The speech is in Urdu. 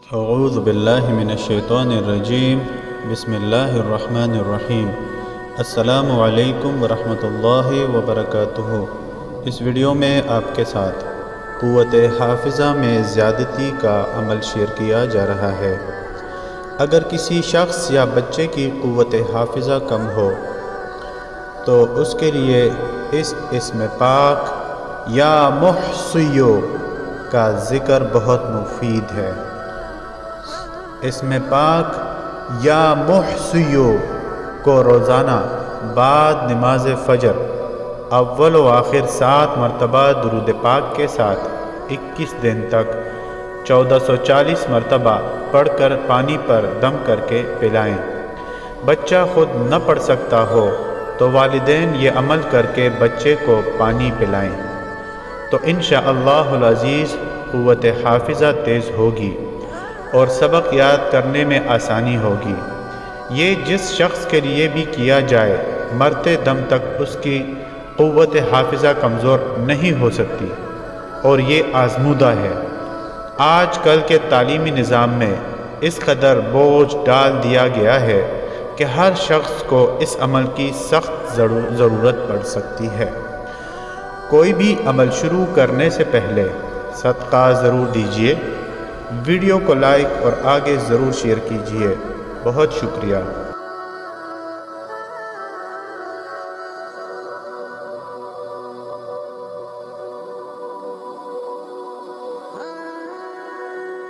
اعوذ باللہ من الشیطان الرجیم بسم اللہ الرحمن الرحیم۔ السلام علیکم ورحمۃ اللہ وبرکاتہ۔ اس ویڈیو میں آپ کے ساتھ قوت حافظہ میں زیادتی کا عمل شیئر کیا جا رہا ہے۔ اگر کسی شخص یا بچے کی قوت حافظہ کم ہو تو اس کے لیے اس اسم پاک یا محصیو کا ذکر بہت مفید ہے۔ اسم پاک یا محصیو کو روزانہ بعد نماز فجر اول و آخر 7 مرتبہ درود پاک کے ساتھ 21 دن تک 1440 مرتبہ پڑھ کر پانی پر دم کر کے پلائیں۔ بچہ خود نہ پڑھ سکتا ہو تو والدین یہ عمل کر کے بچے کو پانی پلائیں تو انشاءاللہ العزیز قوت حافظہ تیز ہوگی اور سبق یاد کرنے میں آسانی ہوگی۔ یہ جس شخص کے لیے بھی کیا جائے مرتے دم تک اس کی قوت حافظہ کمزور نہیں ہو سکتی، اور یہ آزمودہ ہے۔ آج کل کے تعلیمی نظام میں اس قدر بوجھ ڈال دیا گیا ہے کہ ہر شخص کو اس عمل کی سخت ضرورت پڑ سکتی ہے۔ کوئی بھی عمل شروع کرنے سے پہلے صدقہ ضرور دیجیے، ویڈیو کو لائک اور آگے ضرور شیئر کیجیے۔ بہت شکریہ۔